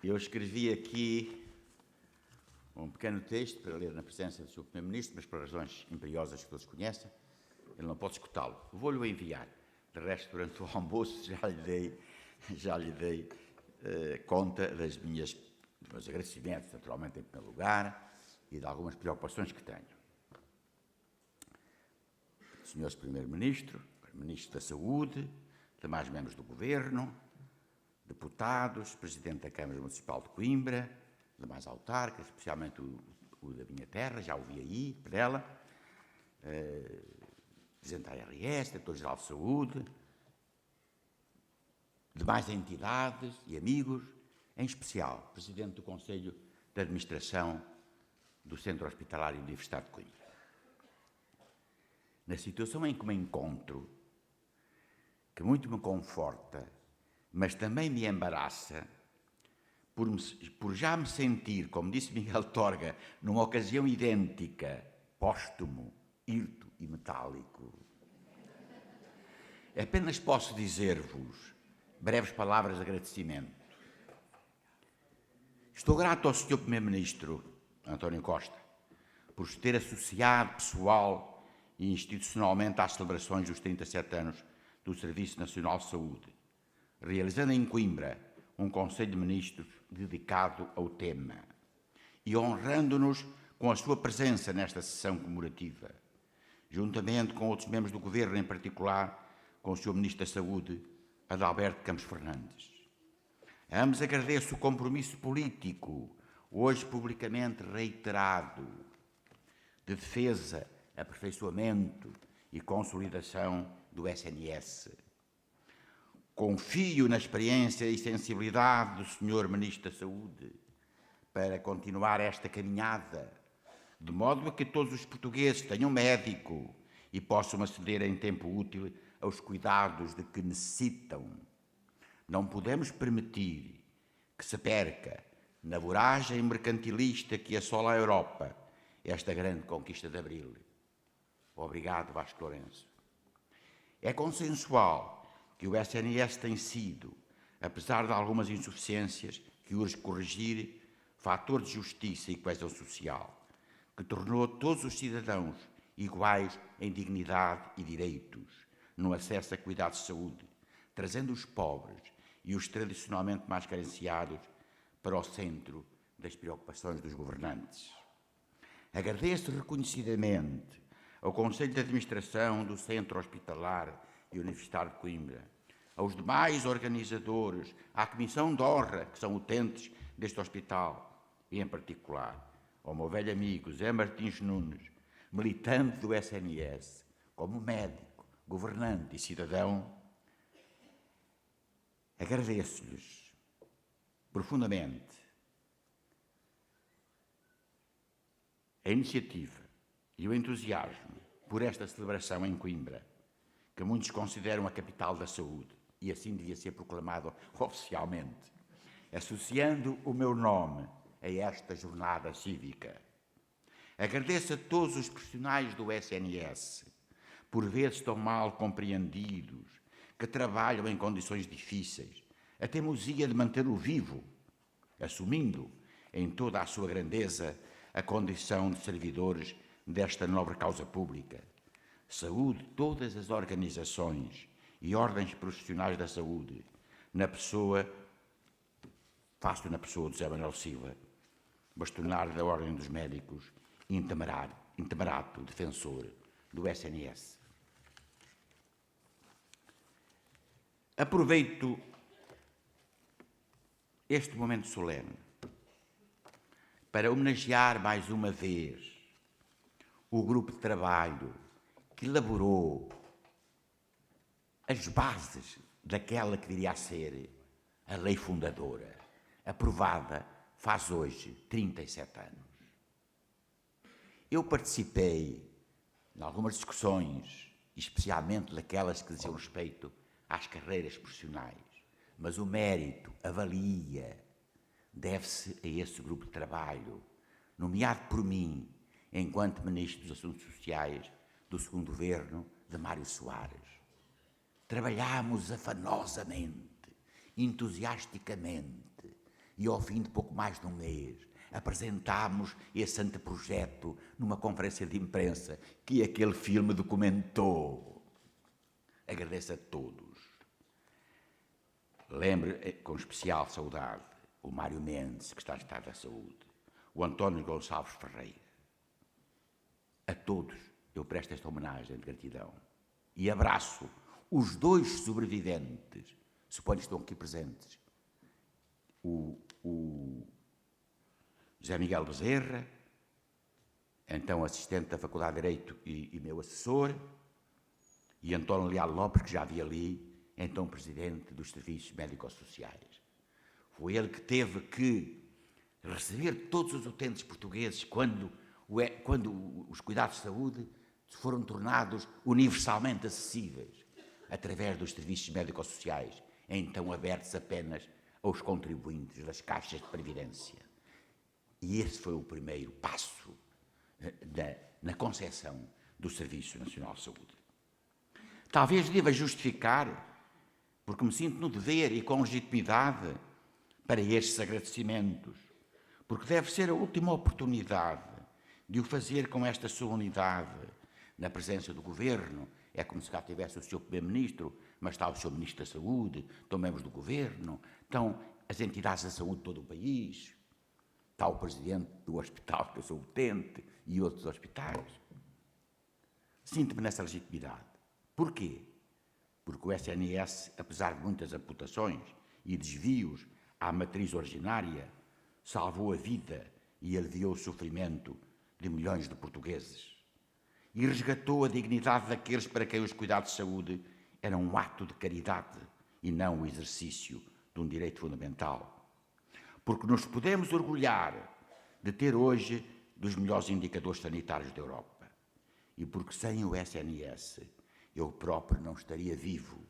Eu escrevi aqui um pequeno texto para ler na presença do Sr. Primeiro-Ministro, mas por razões imperiosas que todos conhecem, ele não pode escutá-lo. Vou-lhe enviar. De resto, durante o almoço já lhe dei conta dos meus agradecimentos, naturalmente, em primeiro lugar, e de algumas preocupações que tenho. Senhores Primeiro-Ministro, Ministro da Saúde, demais membros do Governo, deputados, Presidente da Câmara Municipal de Coimbra, demais autarcas, especialmente o da minha terra, já o vi aí, por ela, Presidente da ARS, Diretor-Geral de Saúde, demais entidades e amigos, em especial, Presidente do Conselho de Administração do Centro Hospitalar e Universitário de Coimbra. Na situação em que me encontro, que muito me conforta, mas também me embaraça, por já me sentir, como disse Miguel Torga, numa ocasião idêntica, póstumo, hirto e metálico. Apenas posso dizer-vos breves palavras de agradecimento. Estou grato ao Sr. Primeiro-Ministro, António Costa, por se ter associado pessoal e institucionalmente às celebrações dos 37 anos do Serviço Nacional de Saúde, realizando em Coimbra um Conselho de Ministros dedicado ao tema e honrando-nos com a sua presença nesta sessão comemorativa, juntamente com outros membros do Governo, em particular com o Sr. Ministro da Saúde, Adalberto Campos Fernandes. A ambos agradeço o compromisso político, hoje publicamente reiterado, de defesa, aperfeiçoamento e consolidação do SNS. Confio na experiência e sensibilidade do Sr. Ministro da Saúde para continuar esta caminhada, de modo a que todos os portugueses tenham médico e possam aceder em tempo útil aos cuidados de que necessitam. Não podemos permitir que se perca, na voragem mercantilista que assola a Europa, esta grande conquista de Abril. Obrigado, Vasco Lourenço. É consensual que o SNS tem sido, apesar de algumas insuficiências que urge corrigir, fator de justiça e coesão social, que tornou todos os cidadãos iguais em dignidade e direitos no acesso a cuidados de saúde, trazendo os pobres e os tradicionalmente mais carenciados para o centro das preocupações dos governantes. Agradeço reconhecidamente ao Conselho de Administração do Centro Hospitalar e Universitário de Coimbra, aos demais organizadores, à Comissão de Honra, que são utentes deste hospital, e em particular ao meu velho amigo Zé Martins Nunes, militante do SNS, como médico, governante e cidadão. Agradeço-lhes profundamente a iniciativa e o entusiasmo por esta celebração em Coimbra, que muitos consideram a capital da saúde, e assim devia ser proclamado oficialmente, associando o meu nome a esta jornada cívica. Agradeço a todos os profissionais do SNS, por vezes tão mal compreendidos, que trabalham em condições difíceis, a teimosia de mantê-lo vivo, assumindo em toda a sua grandeza a condição de servidores desta nobre causa pública. Saúde todas as organizações e ordens profissionais da saúde, faço na pessoa de José Manuel Silva, bastonário da Ordem dos Médicos e intemerato defensor do SNS. Aproveito este momento solene para homenagear mais uma vez o grupo de trabalho que elaborou as bases daquela que viria a ser a lei fundadora, aprovada faz hoje 37 anos. Eu participei em algumas discussões, especialmente daquelas que diziam respeito às carreiras profissionais, mas o mérito, a valia, deve-se a esse grupo de trabalho, nomeado por mim, enquanto Ministro dos Assuntos Sociais do segundo governo de Mário Soares. Trabalhámos afanosamente, entusiasticamente, E ao fim de pouco mais de um mês, apresentámos esse anteprojeto numa conferência de imprensa que aquele filme documentou. Agradeço a todos. Lembro com especial saudade o Mário Mendes, que está em estado da saúde, o António Gonçalves Ferreira. A todos eu presto esta homenagem de gratidão e abraço os dois sobreviventes, suponho que estão aqui presentes, o José Miguel Bezerra, então assistente da Faculdade de Direito e meu assessor, e António Leal Lopes, que já vi ali, então presidente dos Serviços Médico-Sociais. Foi ele que teve que receber todos os utentes portugueses quando os cuidados de saúde foram tornados universalmente acessíveis através dos serviços médico-sociais, então abertos apenas aos contribuintes das caixas de previdência. E esse foi o primeiro passo na concepção do Serviço Nacional de Saúde. Talvez deva justificar, porque me sinto no dever e com legitimidade para estes agradecimentos, porque deve ser a última oportunidade de o fazer com esta solenidade, na presença do Governo. É como se cá tivesse o Sr. Primeiro-Ministro, mas está o Sr. Ministro da Saúde, estão membros do Governo, estão as entidades da saúde de todo o país, está o Presidente do hospital que eu sou utente e outros hospitais. Sinto-me nessa legitimidade. Porquê? Porque o SNS, apesar de muitas amputações e desvios à matriz originária, salvou a vida e aliviou o sofrimento de milhões de portugueses e resgatou a dignidade daqueles para quem os cuidados de saúde eram um ato de caridade e não o exercício de um direito fundamental. Porque nos podemos orgulhar de ter hoje dos melhores indicadores sanitários da Europa e porque sem o SNS eu próprio não estaria vivo,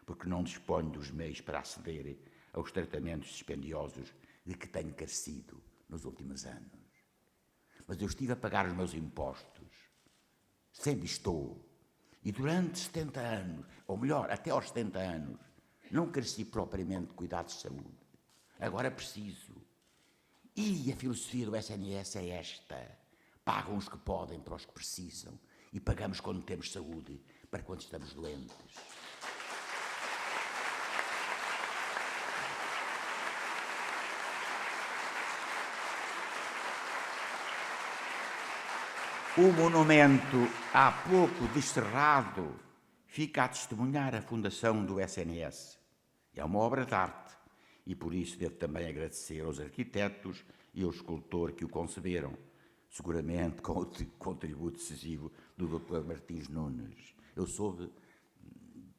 porque não disponho dos meios para aceder aos tratamentos dispendiosos de que tenho carecido nos últimos anos. Mas eu estive a pagar os meus impostos, sempre estou, e durante 70 anos, ou melhor, até aos 70 anos, não careci propriamente de cuidados de saúde. Agora preciso. E a filosofia do SNS é esta: pagam os que podem para os que precisam e pagamos quando temos saúde para quando estamos doentes. O monumento, há pouco descerrado, fica a testemunhar a fundação do SNS. É uma obra de arte e por isso devo também agradecer aos arquitetos e ao escultor que o conceberam, seguramente com o contributo decisivo do Dr. Martins Nunes. Eu soube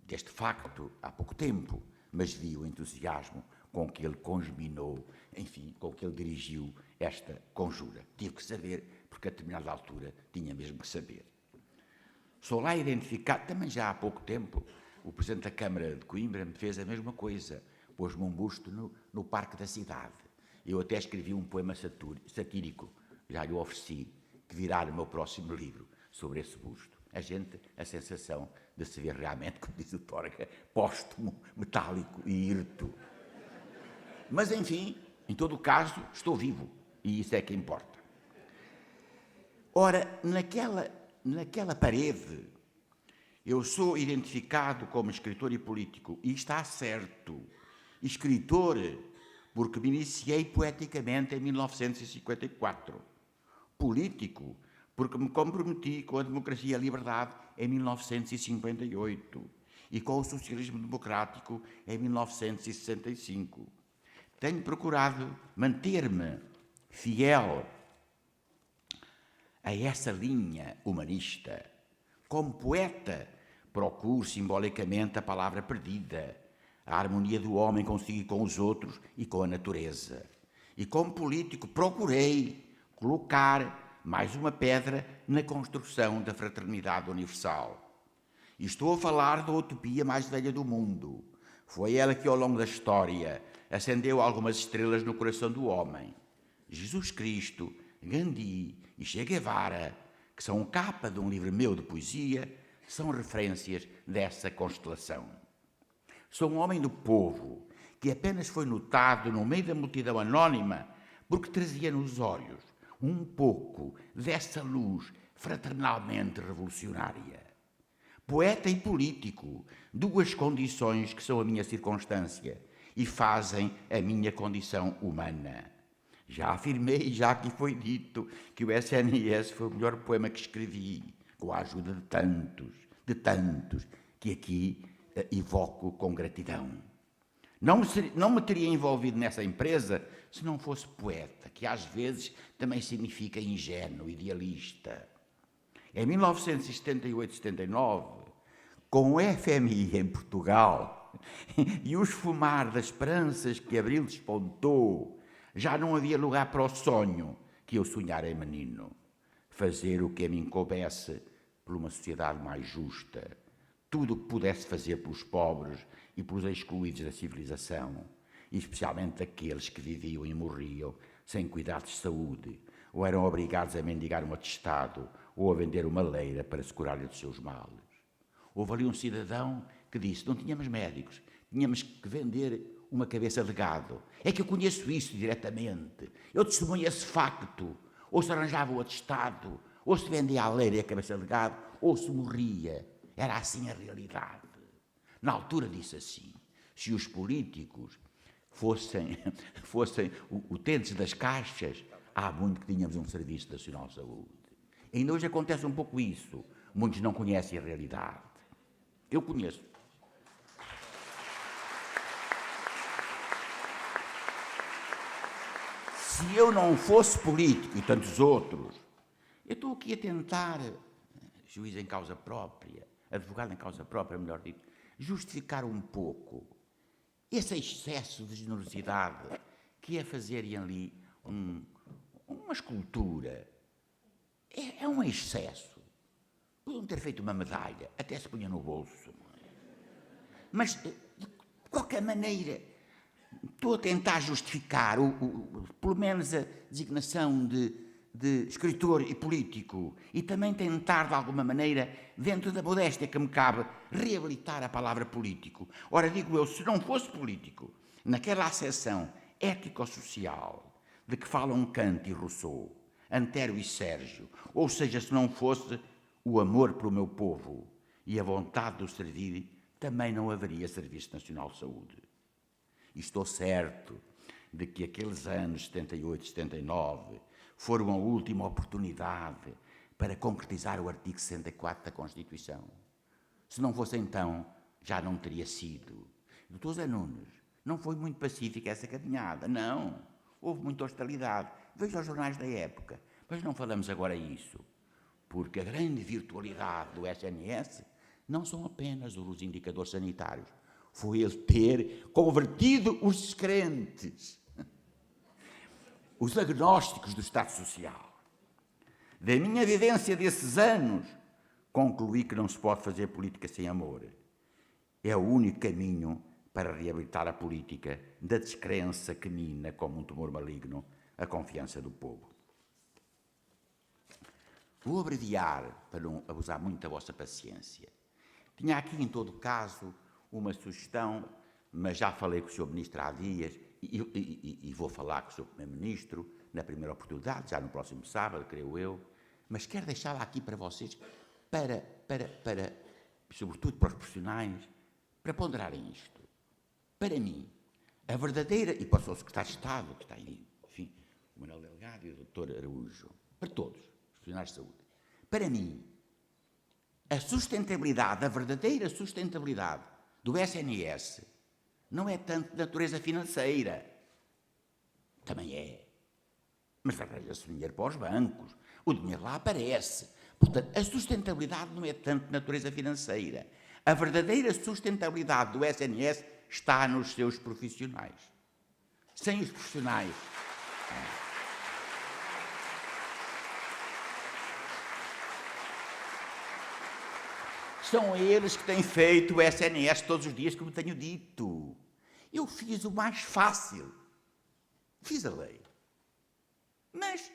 deste facto há pouco tempo, mas vi o entusiasmo com que ele congeminou, enfim, com que ele dirigiu esta conjura. Tive que saber, porque a determinada altura tinha mesmo que saber. Sou lá identificado, também já há pouco tempo, o Presidente da Câmara de Coimbra me fez a mesma coisa, pôs-me um busto no Parque da Cidade. Eu até escrevi um poema satírico, já lhe ofereci, que virá no meu próximo livro, sobre esse busto. A sensação de se ver realmente, como diz o Torga, póstumo, metálico e hirto. Mas, enfim, em todo o caso, estou vivo, e isso é que importa. Ora, naquela parede, eu sou identificado como escritor e político, e está certo. Escritor, porque me iniciei poeticamente em 1954. Político, porque me comprometi com a democracia e a liberdade em 1958 e com o socialismo democrático em 1965. Tenho procurado manter-me fiel a essa linha humanista. Como poeta, procuro simbolicamente a palavra perdida, a harmonia do homem consigo e com os outros e com a natureza. E como político, procurei colocar mais uma pedra na construção da fraternidade universal. E estou a falar da utopia mais velha do mundo. Foi ela que, ao longo da história, acendeu algumas estrelas no coração do homem. Jesus Cristo, Gandhi e Che Guevara, que são capa de um livro meu de poesia, são referências dessa constelação. Sou um homem do povo que apenas foi notado no meio da multidão anónima porque trazia nos olhos um pouco dessa luz fraternalmente revolucionária. Poeta e político, duas condições que são a minha circunstância e fazem a minha condição humana. Já afirmei, já aqui foi dito, que o SNS foi o melhor poema que escrevi, com a ajuda de tantos, que aqui evoco com gratidão. Não me teria envolvido nessa empresa se não fosse poeta, que às vezes também significa ingênuo, idealista. Em 1978-79, com o FMI em Portugal e o esfumar das esperanças que Abril despontou, já não havia lugar para o sonho que eu sonhara em menino. Fazer o que a mim coubesse por uma sociedade mais justa. Tudo o que pudesse fazer pelos pobres e pelos excluídos da civilização, e especialmente aqueles que viviam e morriam sem cuidados de saúde, ou eram obrigados a mendigar um atestado ou a vender uma leira para se curarem dos seus males. Houve ali um cidadão que disse: não tínhamos médicos, tínhamos que vender uma cabeça de gado. É que eu conheço isso diretamente. Eu testemunho esse facto. Ou se arranjava o atestado, ou se vendia a leira e a cabeça de gado, ou se morria. Era assim a realidade. Na altura disse assim: se os políticos fossem utentes das caixas, há muito que tínhamos um Serviço Nacional de Saúde. Ainda hoje acontece um pouco isso. Muitos não conhecem a realidade. Eu conheço. Se eu não fosse político e tantos outros, eu estou aqui a tentar, juiz em causa própria, advogado em causa própria, melhor dito, justificar um pouco esse excesso de generosidade que é fazerem ali uma escultura. É um excesso. Podiam ter feito uma medalha, até se punha no bolso. Mas, de qualquer maneira, estou a tentar justificar, pelo menos a designação de escritor e político, e também tentar, de alguma maneira, dentro da modéstia que me cabe, reabilitar a palavra político. Ora, digo eu, se não fosse político, naquela acessão ético-social de que falam Kant e Rousseau, Antério e Sérgio, ou seja, se não fosse o amor pelo meu povo e a vontade de o servir, também não haveria Serviço Nacional de Saúde. E estou certo de que aqueles anos 78, 79 foram a última oportunidade para concretizar o artigo 64 da Constituição. Se não fosse então, já não teria sido. Doutor Zé Nunes, não foi muito pacífica essa caminhada, não. Houve muita hostilidade. Veja os jornais da época. Mas não falamos agora isso, porque a grande virtualidade do SNS não são apenas os indicadores sanitários. Foi ele ter convertido os descrentes, os agnósticos do Estado Social. Da minha vivência desses anos, concluí que não se pode fazer política sem amor. É o único caminho para reabilitar a política da descrença que mina, como um tumor maligno, a confiança do povo. Vou abreviar, para não abusar muito da vossa paciência. Tinha aqui, em todo caso, uma sugestão, mas já falei com o Sr. Ministro há dias e vou falar com o Sr. Primeiro-Ministro na primeira oportunidade, já no próximo sábado, creio eu, mas quero deixá-la aqui para vocês, sobretudo para os profissionais, para ponderarem isto. Para mim, a verdadeira, e para o Sr. Secretário de Estado, que está aí, enfim, o Manuel Delgado e o Dr. Araújo, para todos, os profissionais de saúde, para mim, a sustentabilidade, a verdadeira sustentabilidade do SNS não é tanto de natureza financeira. Também é. Mas arranja-se dinheiro para os bancos. O dinheiro lá aparece. Portanto, a sustentabilidade não é tanto de natureza financeira. A verdadeira sustentabilidade do SNS está nos seus profissionais. Sem os profissionais. São eles que têm feito o SNS todos os dias, como tenho dito. Eu fiz o mais fácil. Fiz a lei. Mas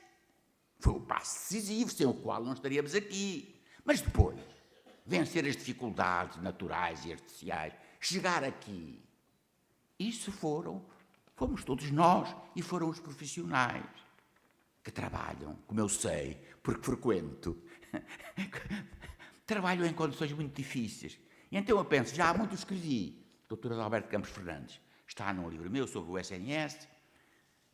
foi o passo decisivo, sem o qual não estaríamos aqui. Mas depois, vencer as dificuldades naturais e artificiais, chegar aqui, Isso fomos todos nós e foram os profissionais que trabalham, como eu sei, porque frequento, trabalham em condições muito difíceis. E então eu penso, já há muito escrevi, Dr. Adalberto Campos Fernandes, está num livro meu sobre o SNS,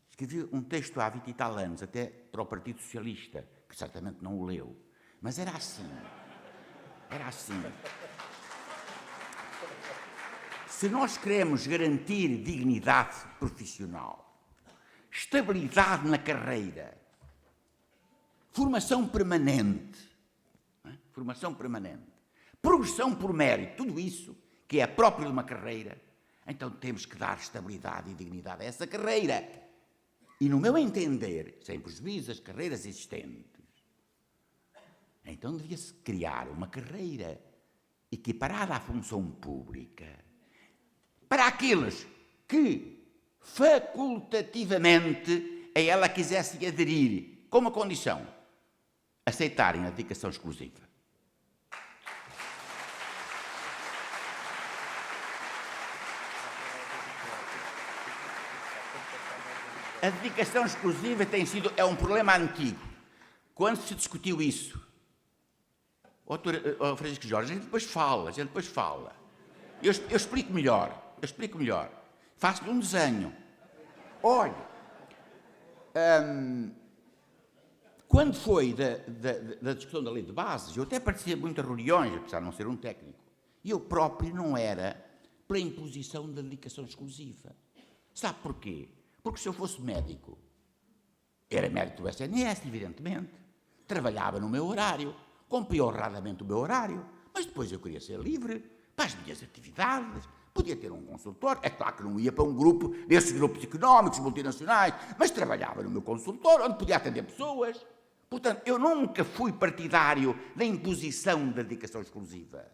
escrevi um texto há 20 e tal anos, até para o Partido Socialista, que certamente não o leu, mas era assim. Se nós queremos garantir dignidade profissional, estabilidade na carreira, formação permanente, progressão por mérito, tudo isso que é próprio de uma carreira, então temos que dar estabilidade e dignidade a essa carreira. E no meu entender, sem prejuízo das carreiras existentes, então devia-se criar uma carreira equiparada à função pública para aqueles que facultativamente a ela quisessem aderir, com uma condição: aceitarem a dedicação exclusiva. A dedicação exclusiva é um problema antigo. Quando se discutiu isso, Francisco Jorge, a gente depois fala. Eu explico melhor. Faço-lhe um desenho. Olha, quando foi da discussão da lei de bases, eu até participei de muitas reuniões, apesar de não ser um técnico, e eu próprio não era pela imposição da dedicação exclusiva. Sabe porquê? Porque se eu fosse médico, era médico do SNS, evidentemente, trabalhava no meu horário, cumpria honradamente o meu horário, mas depois eu queria ser livre para as minhas atividades, podia ter um consultor, é claro que não ia para um grupo, desses grupos económicos, multinacionais, mas trabalhava no meu consultório, onde podia atender pessoas. Portanto, eu nunca fui partidário da imposição da dedicação exclusiva,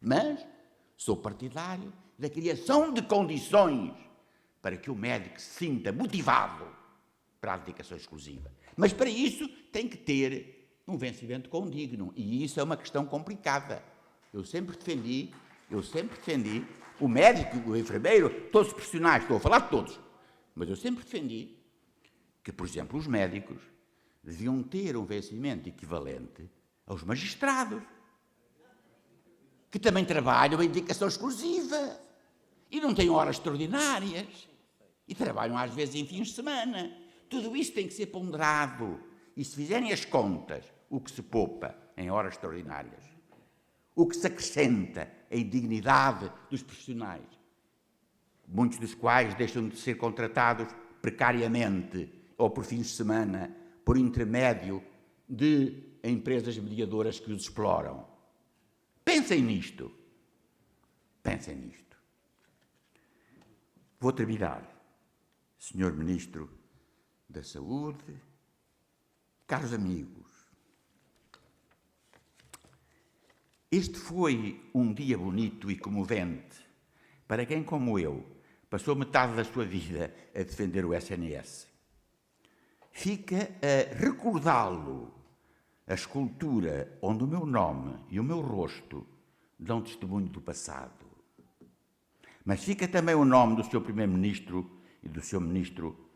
mas sou partidário da criação de condições para que o médico se sinta motivado para a dedicação exclusiva. Mas para isso tem que ter um vencimento condigno, e isso é uma questão complicada. Eu sempre defendi o médico, o enfermeiro, todos os profissionais, estou a falar de todos, mas eu sempre defendi que, por exemplo, os médicos deviam ter um vencimento equivalente aos magistrados, que também trabalham em dedicação exclusiva e não têm horas extraordinárias e trabalham às vezes em fins de semana. Tudo isso tem que ser ponderado. E se fizerem as contas, o que se poupa em horas extraordinárias, o que se acrescenta em dignidade dos profissionais, muitos dos quais deixam de ser contratados precariamente ou por fins de semana, por intermédio de empresas mediadoras que os exploram. Pensem nisto. Vou terminar. Senhor Ministro da Saúde, caros amigos, este foi um dia bonito e comovente para quem, como eu, passou metade da sua vida a defender o SNS. Fica a recordá-lo a escultura onde o meu nome e o meu rosto dão testemunho do passado. Mas fica também o nome do Sr. Primeiro-Ministro e do Sr. Ministro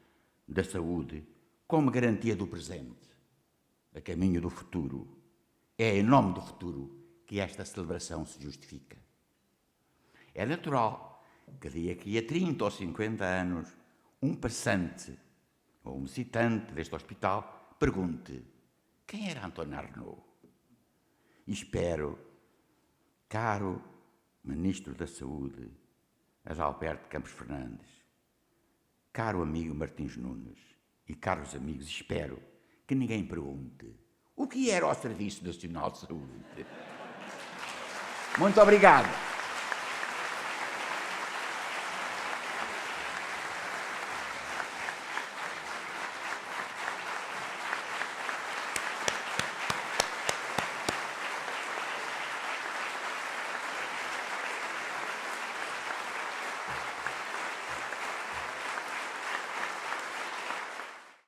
da Saúde como garantia do presente, a caminho do futuro. É em nome do futuro que esta celebração se justifica. É natural que daqui a 30 ou 50 anos um passante ou um visitante deste hospital pergunte: quem era António Arnaud? E espero, caro Ministro da Saúde, Adalberto Campos Fernandes, caro amigo Martins Nunes e caros amigos, espero que ninguém pergunte o que era o Serviço Nacional de Saúde. Muito obrigado.